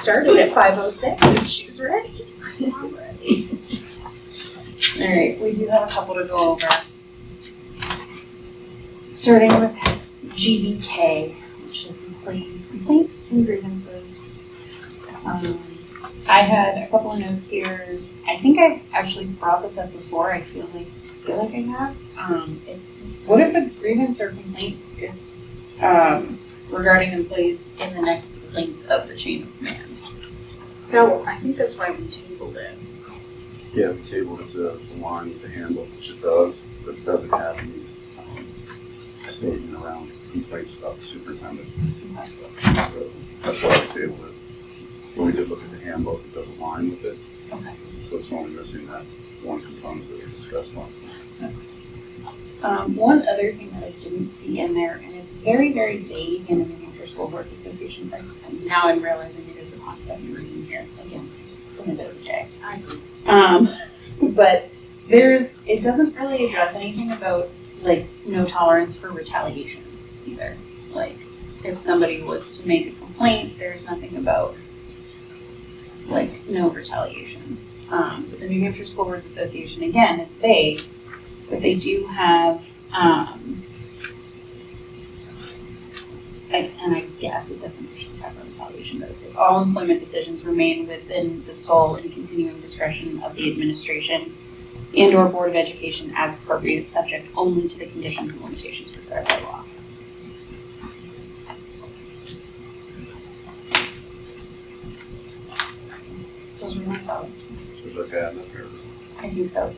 started at 5:06 and she's ready. I'm ready. All right, we do have a couple to go over. Starting with GBK, which is employee complaints and grievances. I had a couple of notes here. I think I've actually brought this up before. I feel like I have. It's what if a grievance or complaint is regarding employees in the next link of the chain of command? No, I think that's why we tabled it. Yeah, the table is aligned with the handbook, which it does, but it doesn't have any statement around complaints about the superintendent. So that's why we tabled it. When we did look at the handbook, it does align with it. Okay. So it's only missing that one component that we discussed last time. One other thing that I didn't see in there, and it's very, very vague in the New Hampshire School Boards Association, but now I'm realizing it is upon second reading here. Again, it's been a bit of a day. I agree. But it doesn't really address anything about like no tolerance for retaliation either. Like if somebody was to make a complaint, there's nothing about like no retaliation. The New Hampshire School Boards Association, again, it's vague, but they do have, and I guess it doesn't actually talk about retaliation, but it says all employment decisions remain within the sole and continuing discretion of the administration and or Board of Education as appropriate, subject only to the conditions and limitations prescribed by law. Those were my thoughts. So is okay on that paragraph? I think so.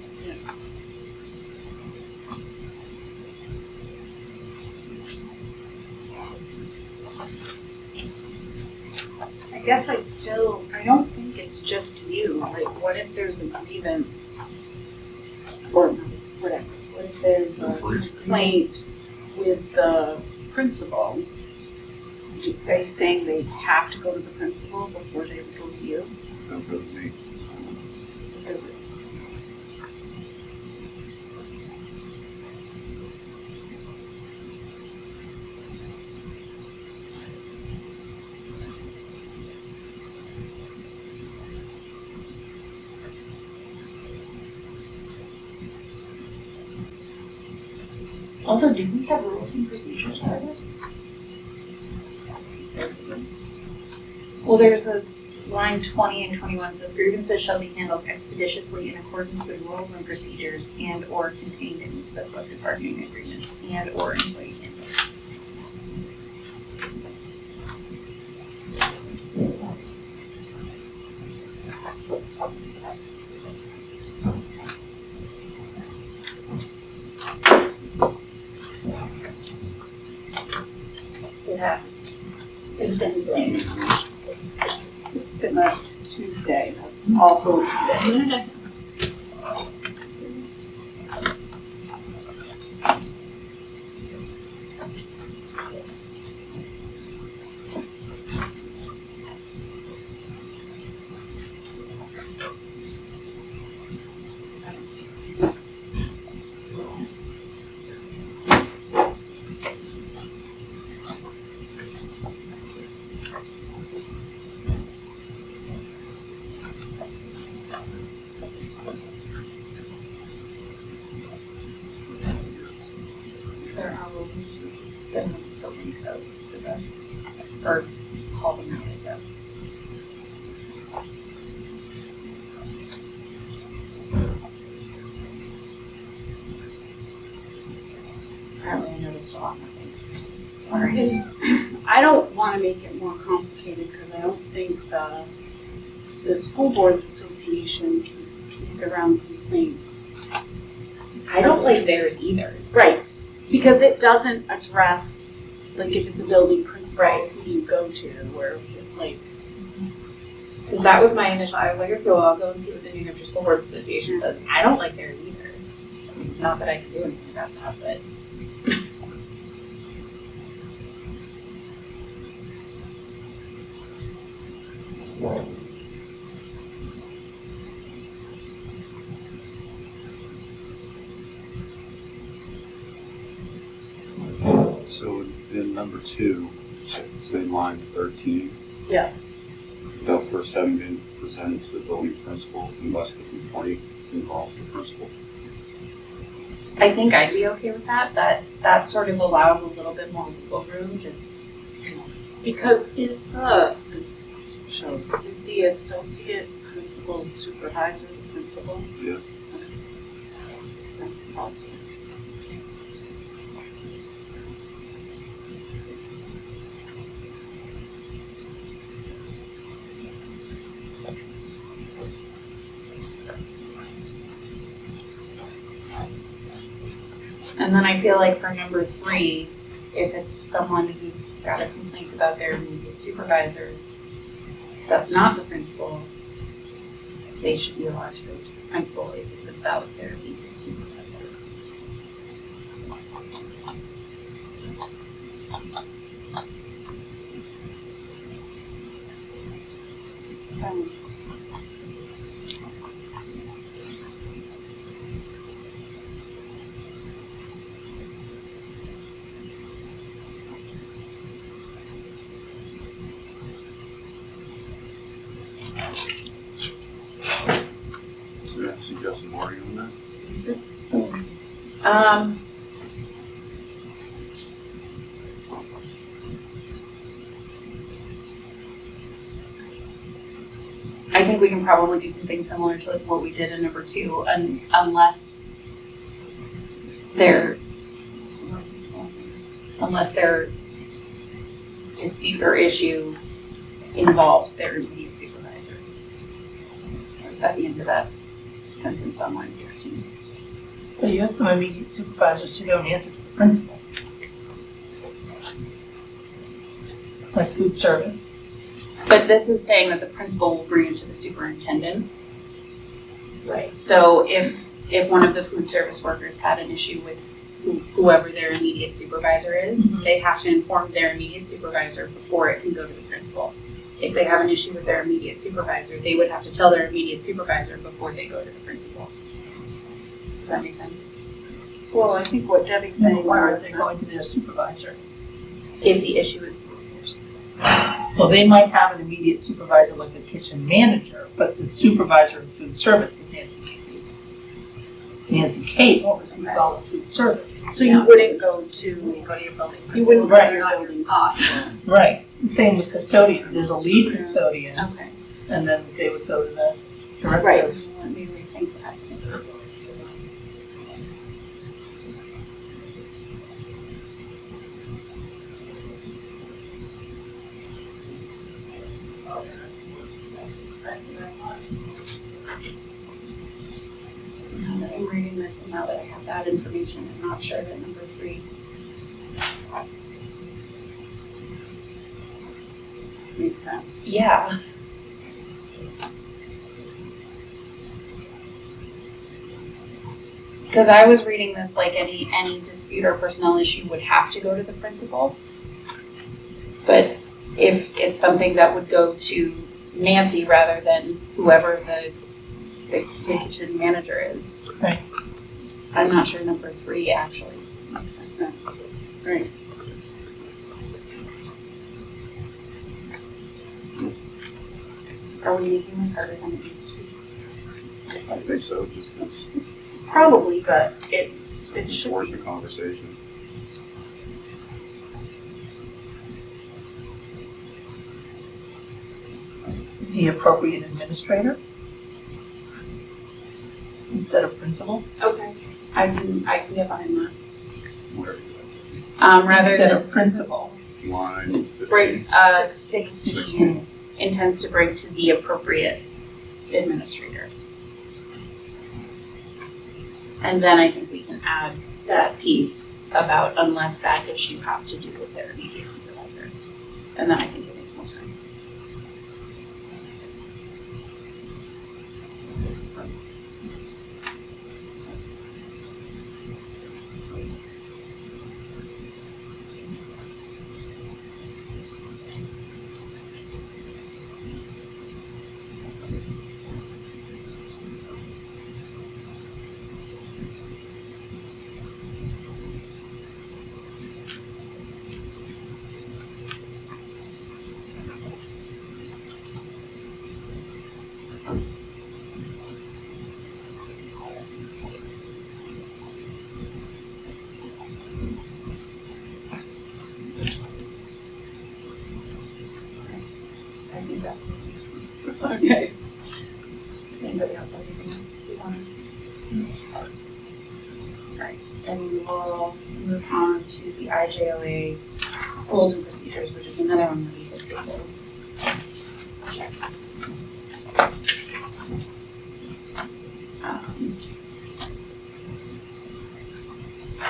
I guess I don't think it's just you. Like, what if there's a grievance or whatever? What if there's a complaint with the principal? Are you saying they have to go to the principal before they go to you? Don't go to me. Does it? Also, do we have rules and procedures for this? Well, there's a line 20 and 21 says grievances shall be handled expeditiously in accordance with rules and procedures and or contained in the collective bargaining agreements and or employee handbook. It has. It's been a day. It's been a Tuesday. That's also a day. There are rules that to link those to the, or call them out, I guess. Apparently I noticed a lot more things. Sorry. I don't want to make it more complicated because I don't think the School Boards Association piece around complaints. I don't like theirs either. Right, because it doesn't address, like if it's a building principal, Right. who do you go to, or like. Because that was my initial, I was like, okay, well, I'll go and see what the New Hampshire School Boards Association says. I don't like theirs either. I mean, not that I can do anything about that, but. So in number 2, say line 13. Yeah. without first having been presented to the building principal unless the complaint involves the principal. I think I'd be okay with that. That sort of allows a little bit more wiggle room, just, Because is the associate principal supervisor the principal? Yeah. Policy. and then I feel like for number 3, if it's someone who's got a complaint about their immediate supervisor, that's not the principal, they should be allowed to go to the principal if it's about their immediate supervisor. So you suggest some wording on that? I think we can probably do something similar to what we did in number 2, unless their dispute or issue involves their immediate supervisor. At the end of that sentence on line 16. So you have some immediate supervisors who don't answer to the principal. Like food service. But this is saying that the principal will bring it to the superintendent. Right. So if one of the food service workers had an issue with whoever their immediate supervisor is, Mhm. they have to inform their immediate supervisor before it can go to the principal. If they have an issue with their immediate supervisor, they would have to tell their immediate supervisor before they go to the principal. Does that make sense? Well, I think what Debbie's So saying why aren't was they that going to their supervisor? If the issue is Well, they might have an immediate supervisor like the kitchen manager, but the supervisor of food service is Nancy Kate. Nancy Kate oversees all the food service. so you wouldn't go to go to your building you principal. wouldn't go Right. to your building cost. Right. The same with custodians. There's a lead custodian, Okay. and then they would go to the director. Right. Let me rethink that. Now that I'm reading this and now that I have that information, I'm not sure that number 3 makes sense. Yeah. Because I was reading this like any dispute or personnel issue would have to go to the principal. But if it's something that would go to Nancy rather than whoever the kitchen manager is. Right. I'm not sure number 3 actually makes sense. Right. Are we making this harder than it needs to be? I think so, just because Probably, but it it's should worth be. the conversation. The appropriate administrator instead of principal. Okay. I can get behind that. Where, Rather Instead than of principal. line 15. bring 16 intends to bring to the appropriate administrator. And then I think we can add that piece about unless that issue has to do with their immediate supervisor. And then I think it makes more sense. definitely sleep. Okay. Does anybody else have anything else they want to? Alright, then we will move on to the IJOA rules and procedures, which is another one that we had tabled. Um, I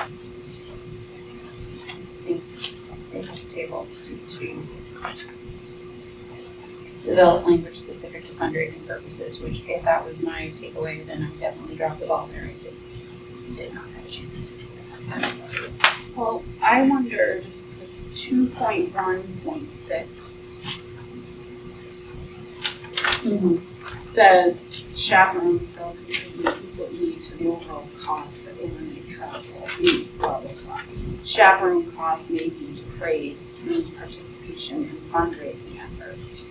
think it was tabled to develop language specific to fundraising purposes, which if that was my takeaway, then I definitely dropped the ball there. I did not have a chance to do that. Well, I wondered, this 2.1.6 says chaperones shall contribute equally to the overall cost for overnight travel, blah, blah, blah. Chaperone costs may be defrayed through participation in fundraising efforts.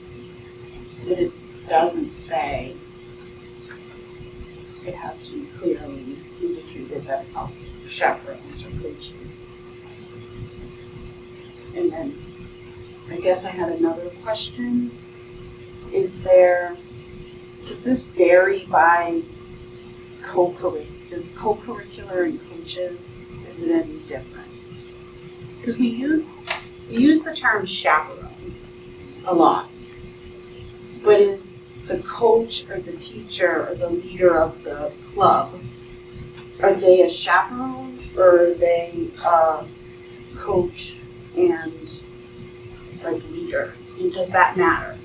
But it doesn't say it has to be clearly indicated that it's also chaperones or coaches. And then I guess I had another question. Does this vary by is co-curricular and coaches, is it any different? Because we use the term chaperone a lot. But is the coach or the teacher or the leader of the club, are they a chaperone or are they a coach and like leader? And does that matter?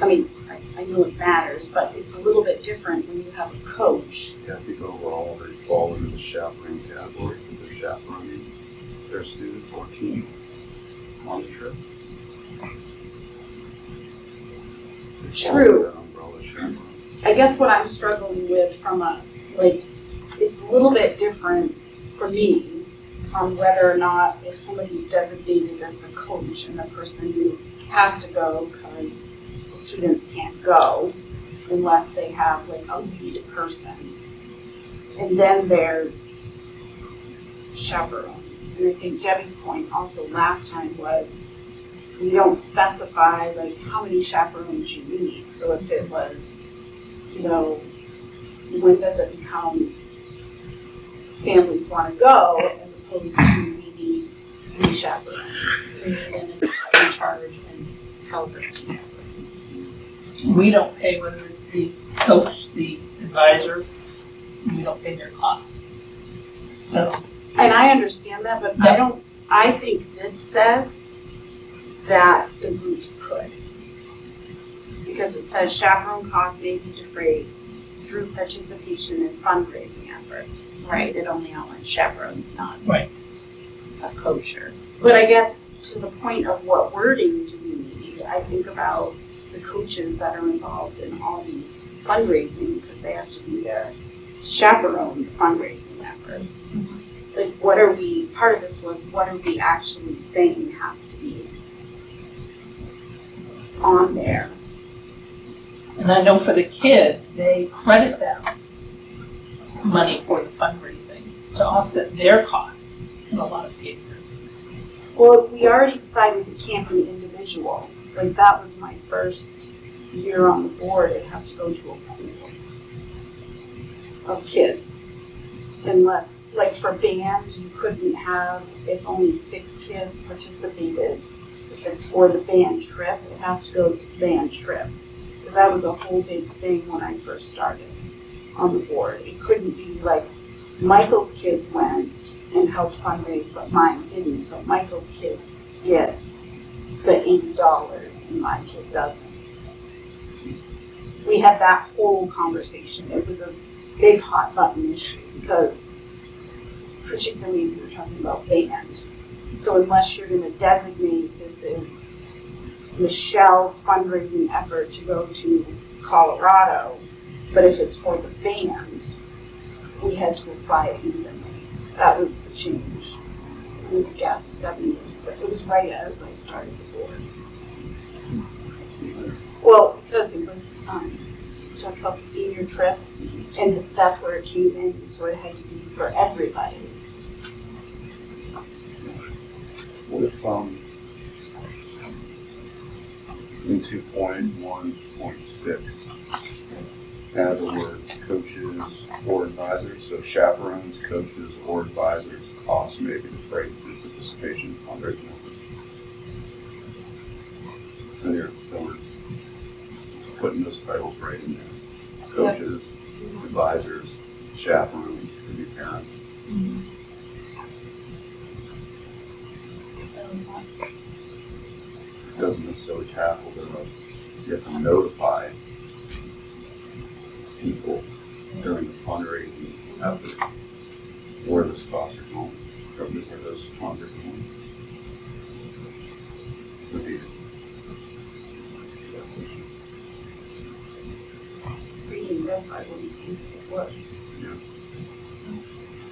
I mean, I know it matters, but it's a little bit different when you have a coach. Yeah, I think overall they fall into the chaperone category because they're chaperoning their students or team on the trip. They fall True. under that umbrella chaperone. I guess what I'm struggling with it's a little bit different for me on whether or not if somebody's designated as the coach and the person who has to go because the students can't go unless they have like a lead person. And then there's chaperones. And I think Debbie's point also last time was we don't specify like how many chaperones you need. So if it was, when does it become families want to go as opposed to we need 3 chaperones. And in charge and however. We don't pay whether it's the coach, the advisor, we don't pay their costs. So, And I understand that, but I think this says that the groups could. Because it says chaperone costs may be defrayed through participation in fundraising efforts. Right, it only outlines chaperones, not right. a coach or. But I guess to the point of what wording do we need, I think about the coaches that are involved in all these fundraising because they have to be there chaperone fundraising efforts. Like part of this was what are we actually saying has to be on there? And I know for the kids, they credit them money for the fundraising to offset their costs in a lot of cases. Well, we already decided it can't be individual. Like that was my first year on the board. It has to go to a pool of kids. Unless, like for bands, you couldn't have, if only 6 kids participated. If it's for the band trip, it has to go to the band trip. Because that was a whole big thing when I first started on the board. It couldn't be like Michael's kids went and helped fundraise, but mine didn't. So Michael's kids get the $80 and my kid doesn't. We had that whole conversation. It was a big hot button issue because particularly we were talking about band. So unless you're going to designate this as Michelle's fundraising effort to go to Colorado, but if it's for the band, we had to apply it evenly. That was the change. I would guess 7 years ago. It was right as I started the board. Well, because it was, we talked about the senior trip, and that's where it came in, so it had to be for everybody. What if, In 2.1.6, add the words coaches or advisors, so chaperones, coaches, or advisors, costs may be defrayed through participation in fundraising efforts. So we're putting those titles right in there. Coaches, advisors, chaperones, could be parents. Doesn't necessarily tackle the, you have to notify people during the fundraising effort where those costs are going, or where those funds are going. Would be Reading this, I wouldn't think it would. Yeah.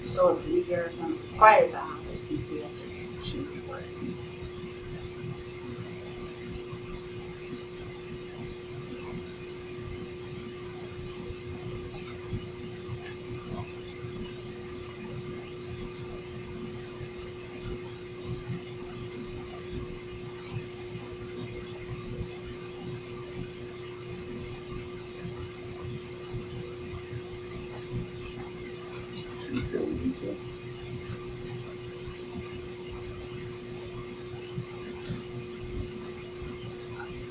So if we are going to require that, I think we have to change the wording. Do you feel we need to?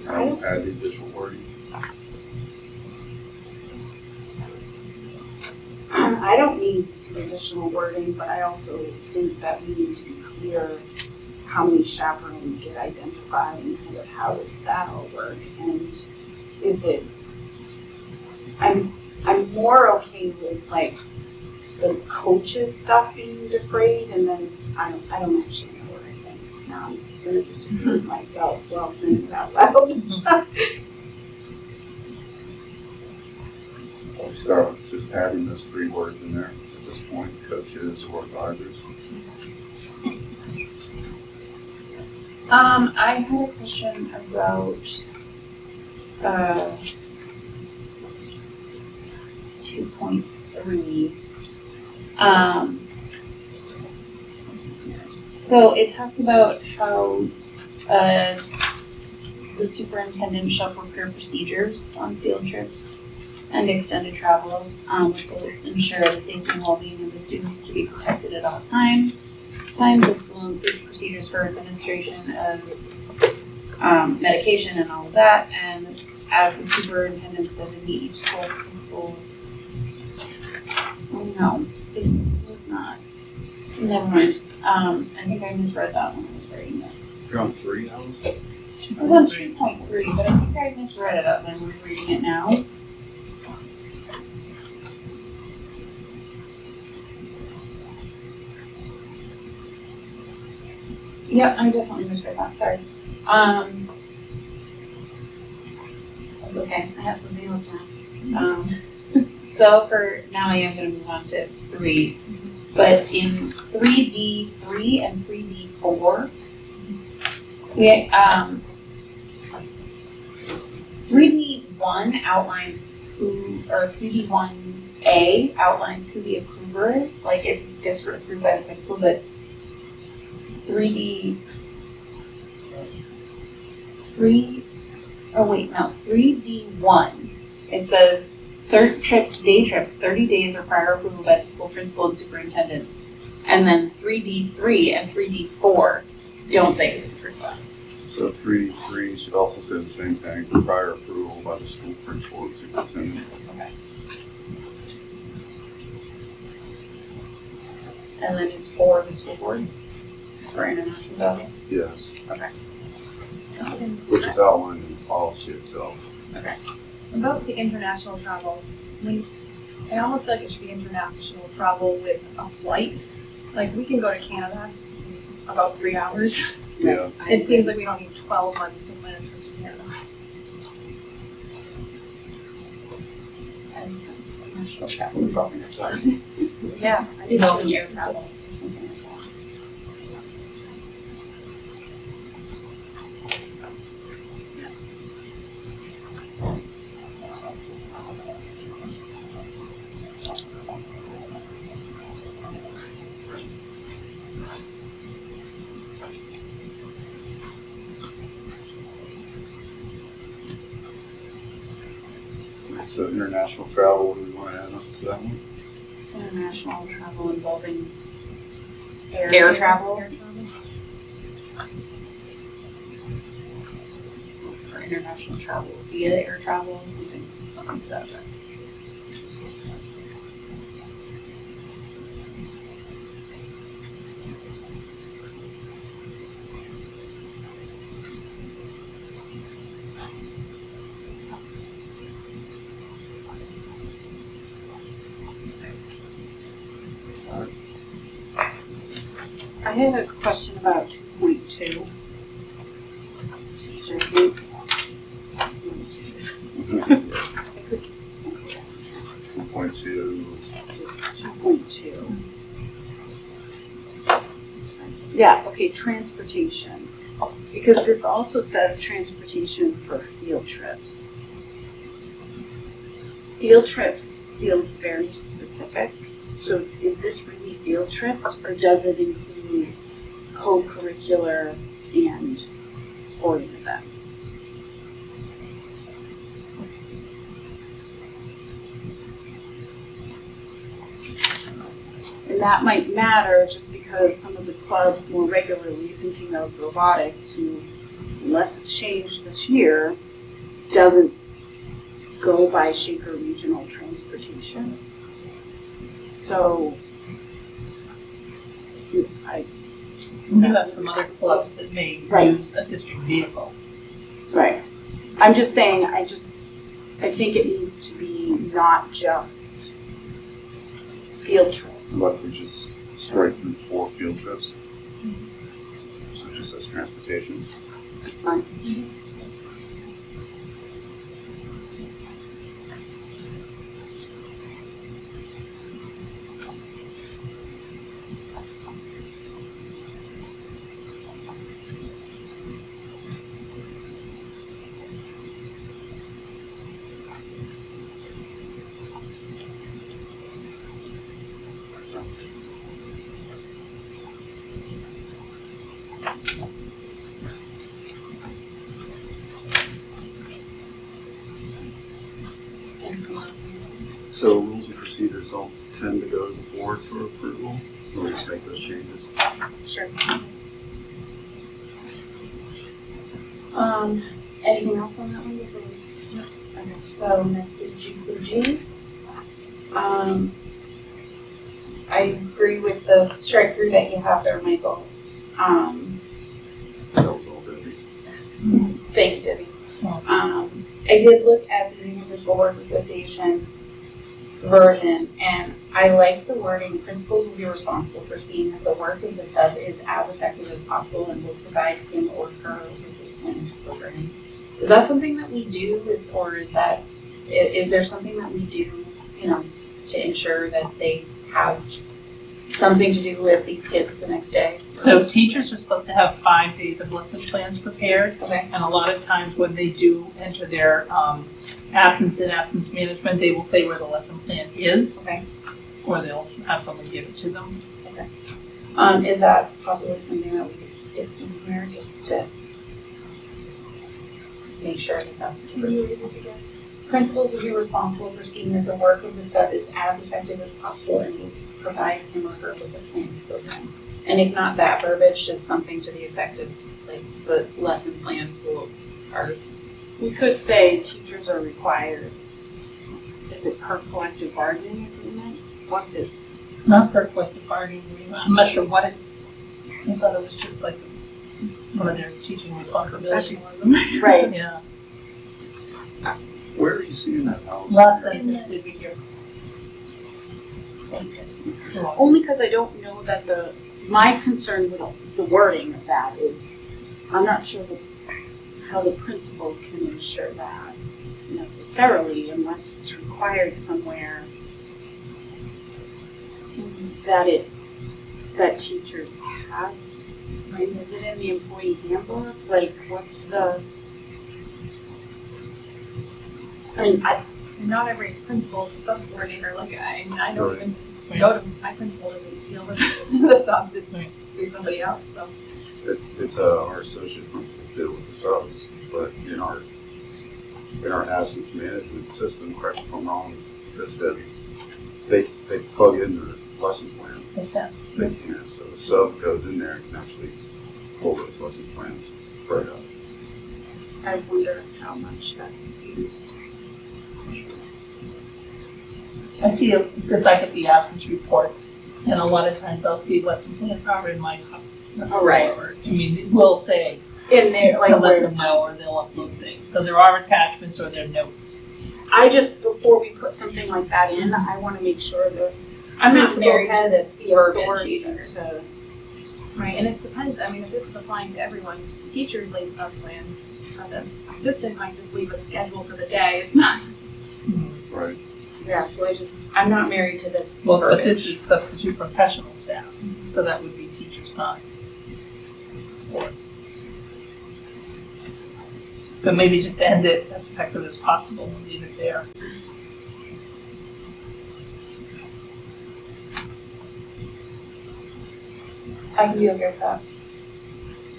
I'll add the additional wording. I don't need additional wording, but I also think that we need to be clear how many chaperones get identified and kind of how does that all work? And is it, I'm more okay with like the coaches stuff being defrayed, and then I don't actually know what I think. Now I'm gonna disagree with myself while saying it out loud. I'll start with just adding those 3 words in there at this point, coaches or advisors. I had a question about 2.3. So it talks about how the superintendent shall prepare procedures on field trips and extended travel, which will ensure the safety and well-being of the students to be protected at all times. This will include procedures for administration of medication and all of that, and as the superintendents designate each school principal. Oh no, this was not. Never mind. I think I misread that when I was writing this. You're on 3, Alice? It was on 2.3, but I think I misread it as I'm reading it now. Yep, I definitely misread that, sorry. That's okay, I have something else now. So for, now I am gonna move on to 3. But in 3D3 and 3D4, we, 3D1 outlines who, or 3D1A outlines who the approver is, like it gets approved by the principal, but 3D1 it says day trips 30 days or prior approval by the school principal and superintendent, and then 3D3 and 3D4 don't say who's approved by. So 3D3 should also say the same thing, prior approval by the school principal and superintendent. Okay. And then is 4 the school board for international development? Yes, Okay. So, which is outlined in the policy itself. About the international travel, I almost feel like it should be international travel with a flight. Like, we can go to Canada in about 3 hours. Yeah. It seems like we don't need 12 months to plan a trip to Canada. and international travel is probably not fun. Yeah, I think Involving so. air travel or something like that. So international travel, what do we want to add up to that one? International travel involving air travel. Or international travel via air travel, something to that effect. I had a question about 2.2. Which I think. I could 2.2. just 2.2. Yeah, okay, transportation. Because this also says transportation for field trips. Field trips feels very specific. So is this really field trips or does it include co-curricular and sporting events? And that might matter just because some of the clubs more regularly, thinking of robotics, who, unless it's changed this year, doesn't go by Shaker Regional Transportation. So, You have some other clubs that may Right. use a district vehicle. right. I'm just saying, I think it needs to be not just field trips. What if we just strike through 4 field trips? So it just says transportation. That's fine. So rules and procedures all tend to go to the board for approval. We'll just make those changes. Sure. Anything else on that one before we? Okay, so next is GCG. I agree with the strike through that you have there, Michael. That was all Debbie. Thank you, Debbie. I did look at the New Hampshire School Boards Association version, and I liked the wording, principals will be responsible for seeing that the work of the sub is as effective as possible and will provide him or her with a plan program. Is that something that we do, is there something that we do, to ensure that they have something to do with these kids the next day? So teachers are supposed to have 5 days of lesson plans prepared. Okay. And a lot of times when they do enter their absence and absence management, they will say where the lesson plan is. Okay. Or they'll have someone give it to them. Is that possibly something that we could stick in here just to make sure that that's true? Principals will be responsible for seeing that the work of the sub is as effective as possible and will provide him or her with a plan program. And if not that verbiage, just something to the effect of like the lesson plans are. We could say teachers are required. Is it per collective bargaining agreement? What's it? It's not per collective bargaining agreement. I'm not sure what it's, I thought it was just like one of their teaching responsibilities. Right. Yeah. Where are you seeing that, Alice? Last sentence would be here. Only because I don't know that my concern with the wording of that is, I'm not sure how the principal can ensure that necessarily unless it's required somewhere that teachers have. Right? Is it in the employee handbook? Like, what's the? I mean, Not every principal is a sub-coordinator. Like, I don't Right. even go to, my principal doesn't deal with the subs, it's Right. through somebody else, so. It's our associate principals deal with the subs, but in our in our absence management system, correct me if I'm wrong, just that they plug in their lesson plans. Okay. They can, so the sub goes in there and can actually pull those lesson plans right up. I wonder how much that's used. I see it because I get the absence reports, and a lot of times I'll see lesson plans are in my top. Oh, right. I mean, it will say In there, to like let where them to know, or they'll upload things. So there are attachments or there are notes. I just, before we put something like that in, I wanna make sure that I'm not principal married to has this the verbiage authority either. to. Right, and it depends, I mean, if this is applying to everyone, teachers leave sub-plans, the assistant might just leave a schedule for the day, it's not. Right. Yeah, so I'm not married to this Well, but this verbiage. is substitute professional staff, so that would be teachers, not support. But maybe just end it as effective as possible and leave it there. I can be okay with that.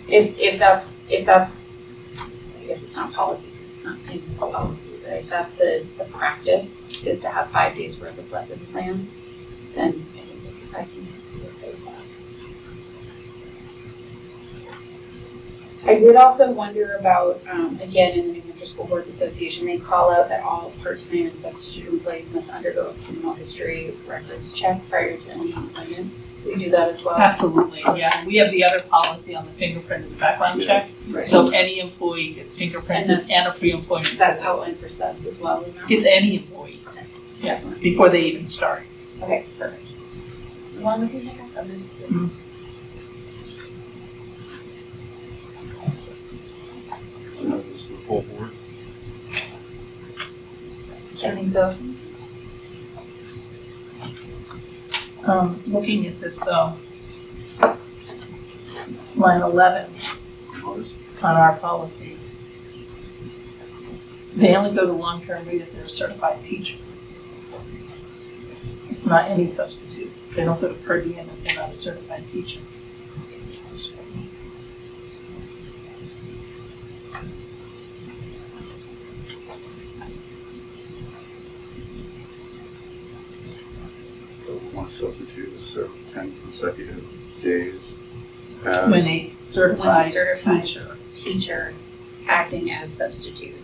If that's, I guess it's not policy, it's not in this policy, but if that's the practice, is to have 5 days worth of lesson plans, then I can be okay with that. I did also wonder about, again, in the New Hampshire School Boards Association, they call out that all part-time and substitute employees must undergo a criminal history records check prior to any employment. We do that as well. Absolutely, yeah. We have the other policy on the fingerprint and the background check. Right. So any employee gets And fingerprinted that's- and a pre-employment. That's visit. outlined for subs as well. you know? It's any employee, yeah, before they even start. Okay, perfect. As long as we have that covered. So that is the full board. I think so. Looking at this though, line 11 Ours. on our policy, they only go to long-term read if they're a certified teacher. It's not any substitute. They don't go to per diem if they're not a certified teacher. So one substitute is served 10 consecutive days When as, a When certified a certified teacher. teacher acting as substitute.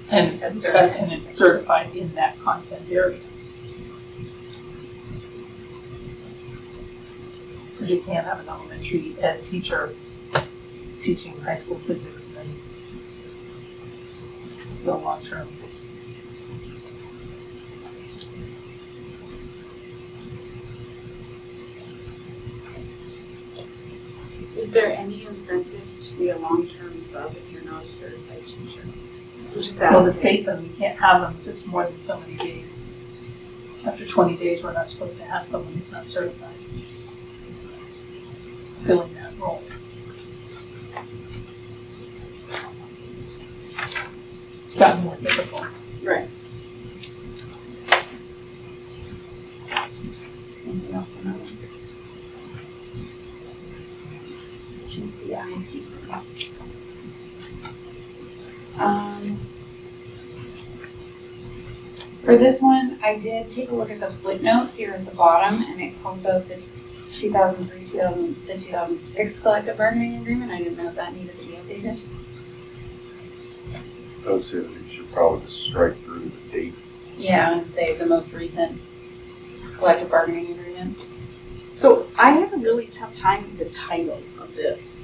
And As certified. and it's certified in that content area. Because you can't have an elementary ed teacher teaching high school physics and then go long term. Is there any incentive to be a long-term sub if you're not a certified teacher? Which is Well, the asking. state says we can't have them if it's more than so many days. After 20 days, we're not supposed to have someone who's not certified filling that role. It's gotten more difficult. Right. Anything else on that one? GCID. For this one, I did take a look at the footnote here at the bottom, and it calls out the 2003 to 2006 collective bargaining agreement. I didn't know if that needed to be updated. I would say that you should probably just strike through the date. Yeah, and say the most recent collective bargaining agreement. So I have a really tough time with the title of this,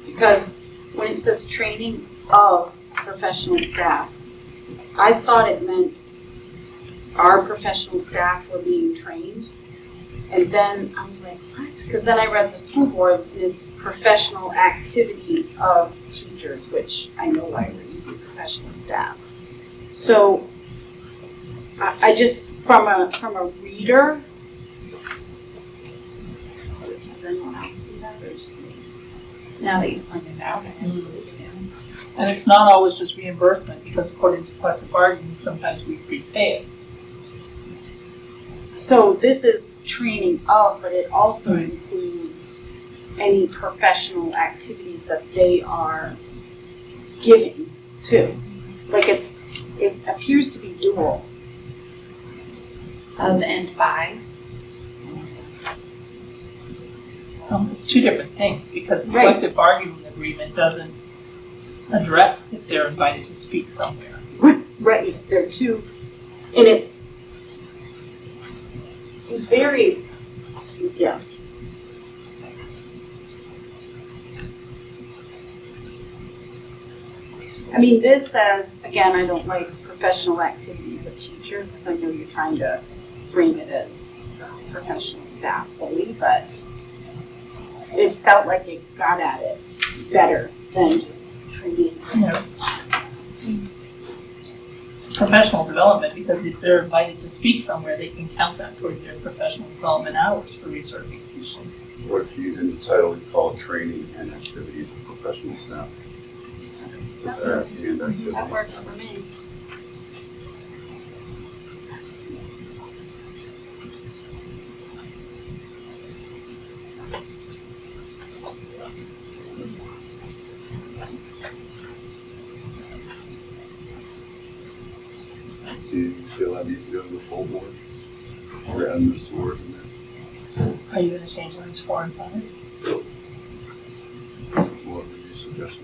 because when it says training of professional staff, I thought it meant our professional staff were being trained. And then I was like, what? Because then I read the school boards and it's professional activities of teachers, which I know why we're using professional staff. So I just, from a reader, does anyone else see that or just me? Now that you've pointed it out, I absolutely do. And it's not always just reimbursement, because according to collective bargaining, sometimes we prepay it. So this is training of, but it also includes any professional activities that they are giving to. like it appears to be dual. Of and by. So it's two different things, because the Right. collective bargaining agreement doesn't address if they're invited to speak somewhere. Right, they're two, and it's very, yeah. I mean, this says, again, I don't like professional activities of teachers, because I know you're trying to frame it as professional staff fully, but it felt like it got at it better than just training. Yeah. Professional development, because if they're invited to speak somewhere, they can count that towards their professional development hours for recertification. What if you, in the title, you call it training and activities of professional staff? Is that and activities? That works for me. Do you feel that needs to go to the full board? Or adding those two words in there? Are you gonna change lines 4 and 5? What would you suggest for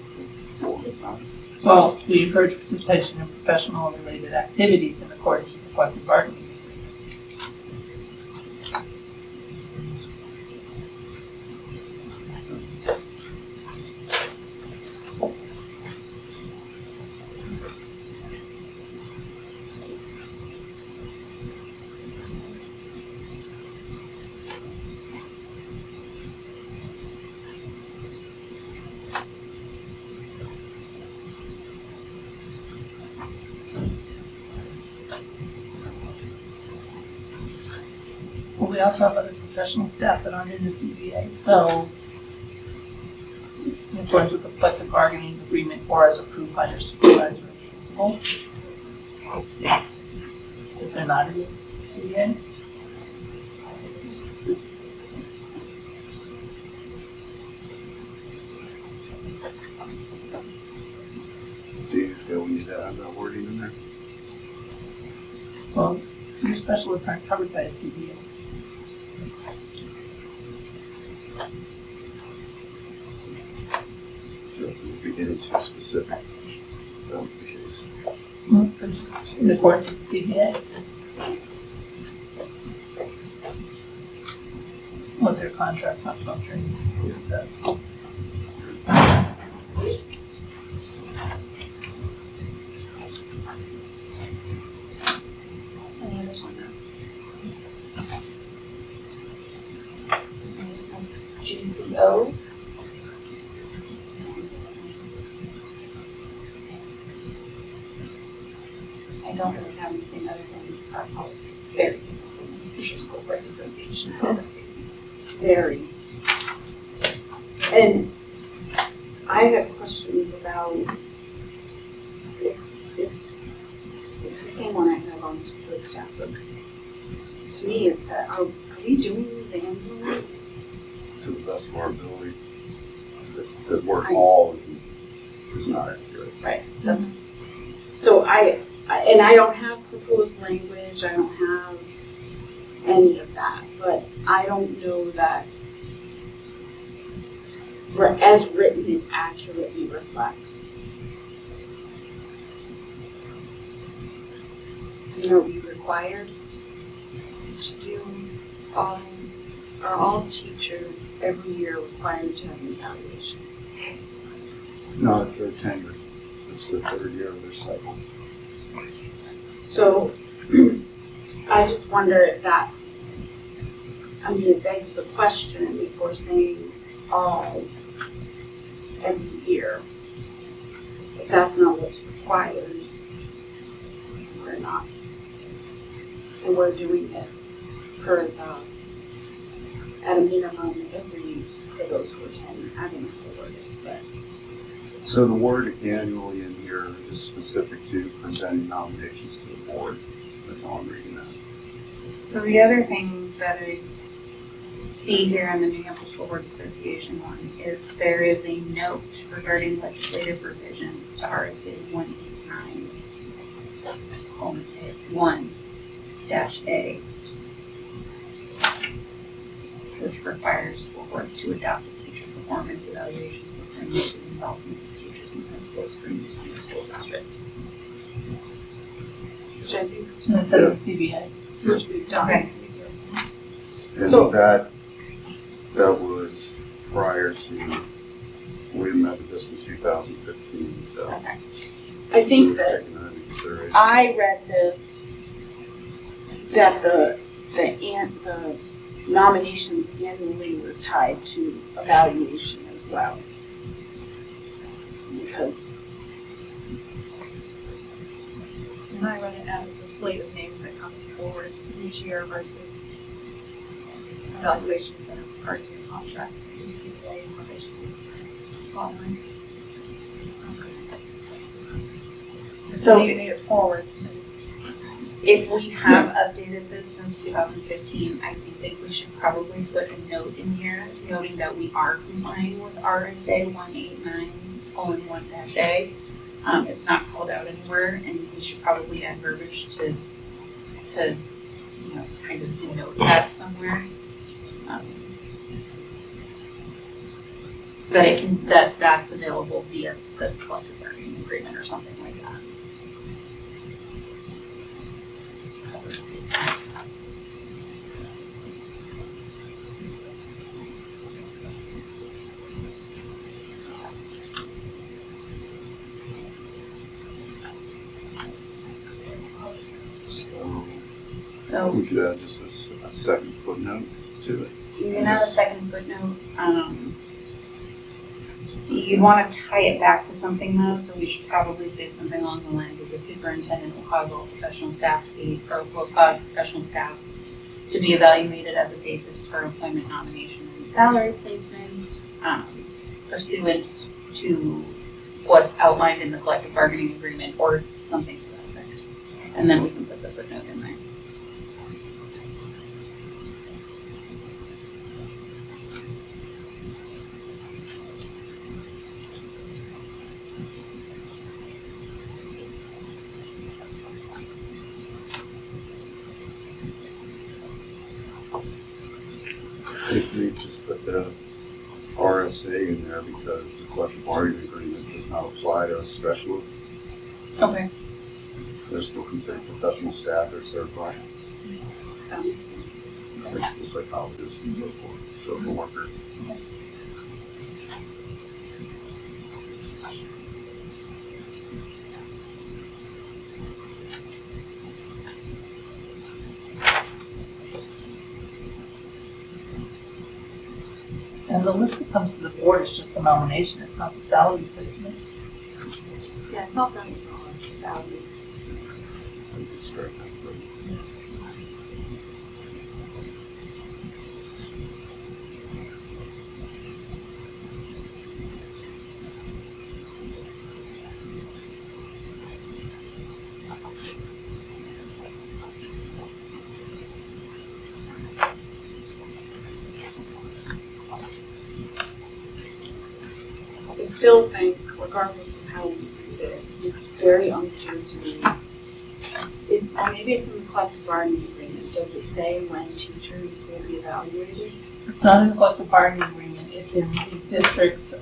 4 and 5? Well, we encourage participation in professional and related activities in accordance with the collective bargaining agreement. Well, we also have other professional staff that aren't in the CBA, so in accordance with the collective bargaining agreement or as approved by their supervisor and principal. If they're not in the CBA. Do you feel we need to add that wording in there? Well, your specialists aren't covered by a CBA. If we get it too specific, that was the case. Or just in accordance with the CBA. What their contract talks about training. It does. Any others on that? That's GCO. I don't really have anything other than our policy. Very different from the Fisher School Boards Association policy. Very. And I have questions about if it's the same one I have on support staff book. To me, it's are we doing these annually? To the best of our ability. The word all is not accurate. Right. That's so I don't have proposed language. I don't have any of that. But I don't know that as written it accurately reflects. And are we required to do are all teachers every year required to have an evaluation? Not if they're tenured. It's the 3rd year of their cycle. So I just wonder if that, I mean, it begs the question if we're saying all every year, if that's not what's required, we're not. And we're doing it per the, at a minimum every, for those who are tenured. I don't know how to word it, but. So the word annually in here is specific to presenting nominations to the board. That's how I'm reading that. So the other thing that I see here on the New Hampshire School Board Association one is there is a note regarding legislative revisions to RSA 189 1-A, which requires school boards to adopt a teacher performance evaluation system with the involvement of teachers and principals for use in the school district. Which I think, And it said the CBA. which we've done. Okay. And So- that was prior to, we amended this in 2015, so. Okay. I think we're that taking that into consideration. I read this, that the nominations annually was tied to evaluation as well. Because, And I run it as the slate of names that comes forward each year versus evaluations that are part of your contract. You see the way information online. So- you made it forward. If we have updated this since 2015, I do think we should probably put a note in here noting that we are complying with RSA 189:1-A. It's not called out anywhere, and we should probably add verbiage to kind of denote that somewhere. That's available via the collective bargaining agreement or something like that. So We could add just a second footnote to it. you can have a second footnote. You'd want to tie it back to something though, so we should probably say something along the lines of the superintendent will cause professional staff to be evaluated as a basis for employment nomination and salary placement, pursuant to what's outlined in the collective bargaining agreement or something to that effect. And then we can put the footnote in there. I think we just put the RSA in there because the collective bargaining agreement does not apply to specialists. Okay. They're still considered professional staff or certified. that makes sense. High school psychologists and so forth, social workers. And the list that comes to the board is just the nomination, it's not the salary placement. Yeah, I thought that was on salary. I could strike that from. I still think, regardless of how we read it, it's very unclear to me. Or maybe it's in the collective bargaining agreement, does it say when teachers will be evaluated? It's not in the collective bargaining agreement, it's in the district's,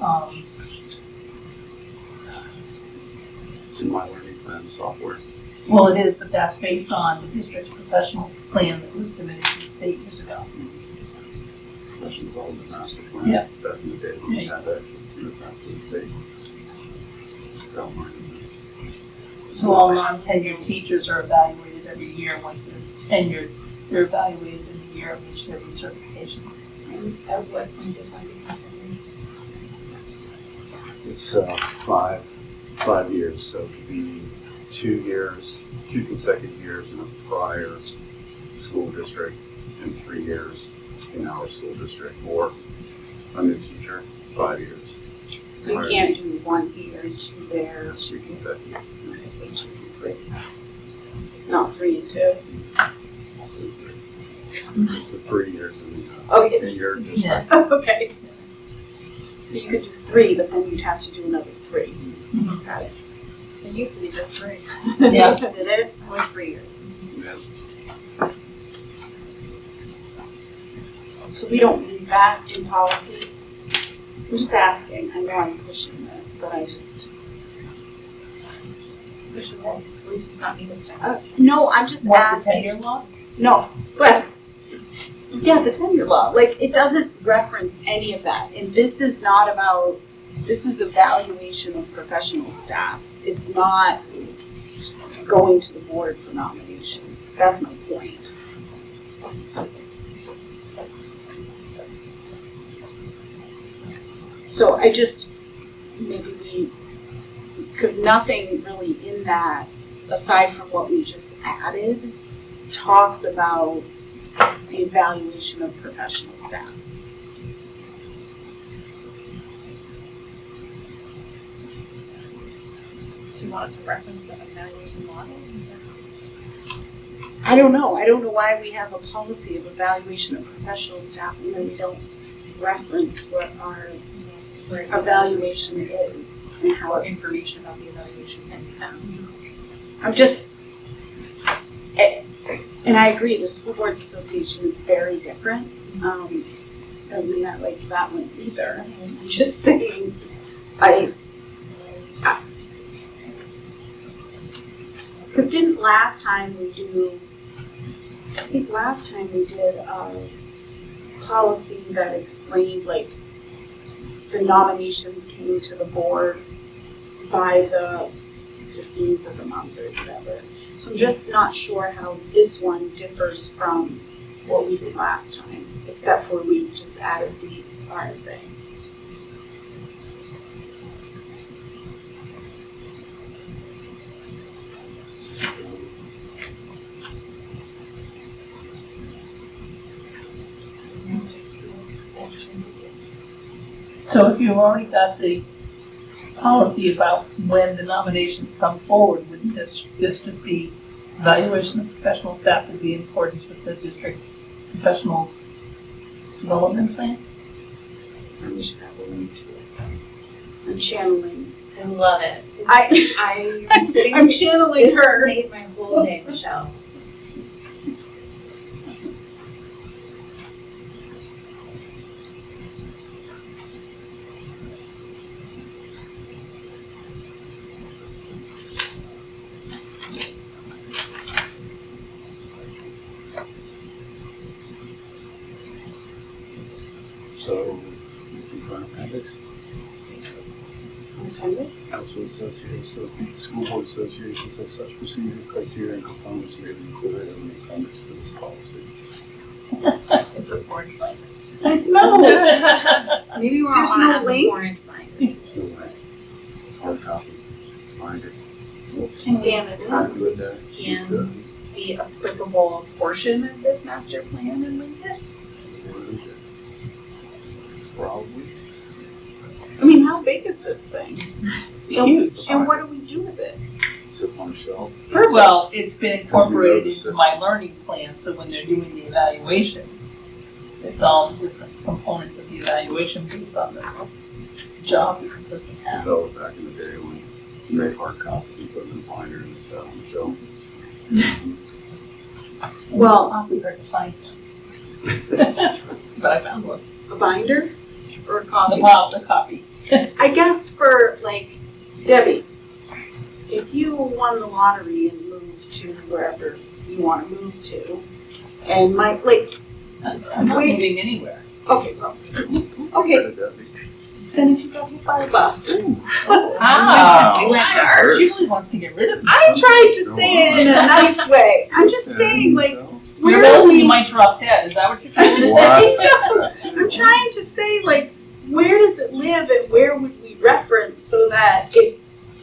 It's in my learning plan software. well, it is, but that's based on the district's professional plan that was submitted to the state years ago. Professional development master plan. Yeah. Back in the day when we had that, it's submitted back to the state. It's outlined in there. So all non-tenured teachers are evaluated every year. Once they're tenured, they're evaluated in the year of which they're recertification. And at what point does one become tenured? It's 5 years, so it could be 2 years, 2 consecutive years in a prior school district, and 3 years in our school district, or a new teacher, 5 years. So you can't do 1 here, 2 there, That's 3 consecutive. okay, so 2 and 3. Not 3 and 2. It's the 3 years in Oh, it's, your district. Yeah. okay. So you could do 3, but then you'd have to do another 3. Mhm. Got it. It used to be just 3. Yeah. Did it? It was 3 years. Yeah. So we don't need that in policy? I'm just asking, I know I'm pushing this, but I just, At least it's not me this time. no, I'm just What, the asking. 10-year law? No, but, yeah, the tenure law, like, it doesn't reference any of that, and this is not about, this is evaluation of professional staff. It's not going to the board for nominations, that's my point. So I just, maybe we, because nothing really in that, aside from what we just added, talks about the evaluation of professional staff. She wanted to reference the evaluation model. I don't know why we have a policy of evaluation of professional staff and then we don't reference what our evaluation is and how Or it, information about the evaluation can be found. I'm just, and I agree, the School Boards Association is very different. Doesn't mean I like that one either. I'm just saying, because didn't last time we do, I think last time we did a policy that explained like the nominations came to the board by the 15th of the month or whatever. So I'm just not sure how this one differs from what we did last time, except for we just added the RSA. So if you've already got the policy about when the nominations come forward, wouldn't this just be evaluation of professional staff would be in accordance with the district's professional development plan? And we should have a link to it. I'm channeling. I love it. I'm sitting I'm here- channeling This has her. made my whole day, Michelle. So, appendix, Appendix? that's what it says here. So, School Board Association says such procedures, criteria, and components may be included as an appendix to this policy. It's a board plan. No, Maybe we're There's on no an link? orange binder. Still right. Hard copy, binder. scan it. Copy with that. Scan the applicable portion of this master plan and link it. Probably. I mean, how big is this thing? It's huge. And what do we do with it? Sits on a shelf. Well, it's been incorporated into my learning plan, so when they're doing the evaluations, it's all different components of the evaluation based on the job that the person has. Developed back in the day when you made hard copies, you put them in a binder and sat on the shelf. Well- It's awfully hard to find them. But I found one. A binder or a copy? The copy. I guess for like Debbie, if you won the lottery and moved to wherever you want to move to, and my like, I'm not Wait. moving anywhere. okay, well, okay, Better that be. then if you got hit by a bus, Wow. We went She dark. really wants to get rid of me. I'm trying to say it in a nice way. I'm just saying, like, You're where old, do you we? might drop dead. Is that what you're trying to say? Wow. I'm trying to say, like, where does it live and where would we reference so that if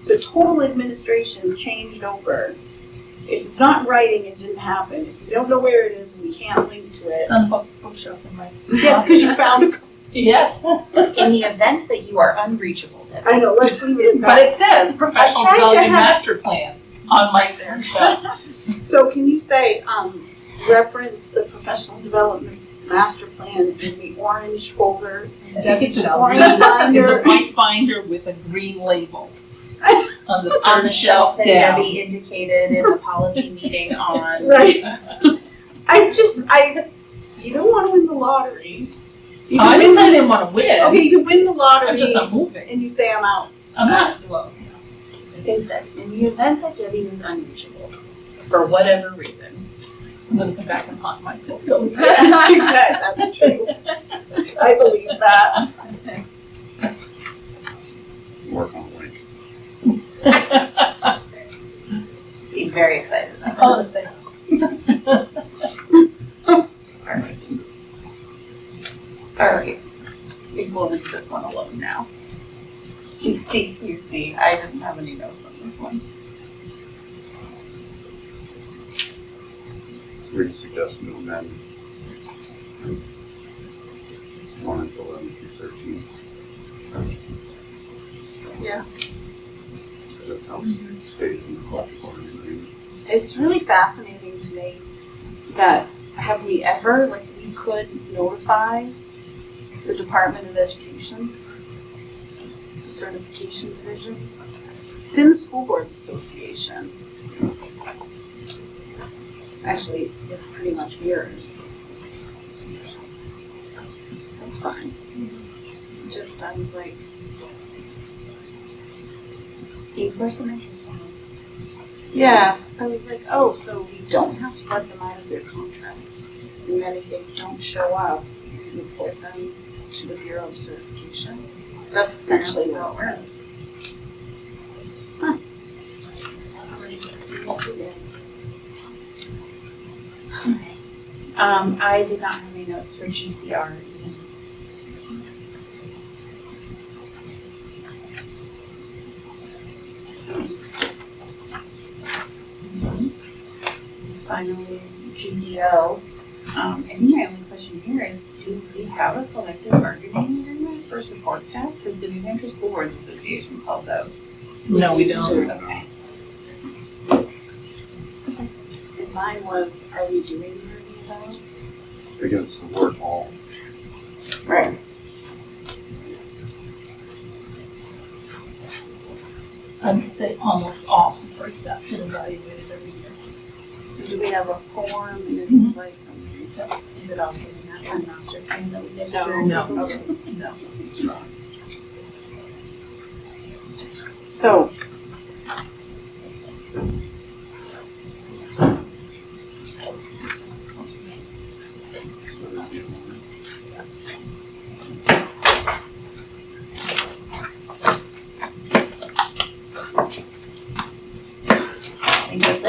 the total administration changed over, if it's not in writing, it didn't happen. If you don't know where it is, we can't link to it. It's on the bookshelf in my. Yes, because you found a. Yes. In the event that you are unreachable, Debbie. I know. Let's leave it at But that. it says professional I tried to development have- master plan on my bookshelf. So can you say reference the professional development master plan in the orange folder? I think it's an Shall orange Orange binder. It's a binder. white binder with a green label. On the on the third shelf that down. Debbie indicated in the policy meeting on. Right. You don't want to win the lottery. You Oh, I can didn't win say I didn't want to win. Okay, you can win the lottery I'm just not moving. and you say I'm out. I'm not, well, They said, in the event that Debbie was unreachable, for whatever reason. I'm gonna come back and haunt my pillow. So it's Exactly, that's true. I believe that. Work on a link. You seem very excited about Call it a seance. Alright, I think we'll leave this one alone now. QC, I didn't have any notes on this one. We're suggesting to amend 1 and 11 through 13. Yeah. That's how it's stated in the collective bargaining agreement. It's really fascinating to me that have we ever, like, we could notify the Department of Education, the certification division. It's in the School Boards Association. Actually, it pretty much mirrors the School Boards Association. That's fine. Just, I was like, These were some interesting ones. yeah, I was like, oh, so we don't have to let them out of their contract. And then if they don't show up, report them to the Bureau of Certification. That's essentially what it says. Huh. I did not have any notes for GCR even. Finally, GDO. I think my only question here is, do we have a collective bargaining agreement for support staff? Because the New Hampshire School Boards Association calls out. No, we Used don't. to. Okay. And mine was, are we doing any of those? Against the word all. Right. I would say almost all support staff get evaluated every year. Do we have a form and it's like, Is it also in that one master plan that we did? No. during No. this Okay. one? No. so. I think that's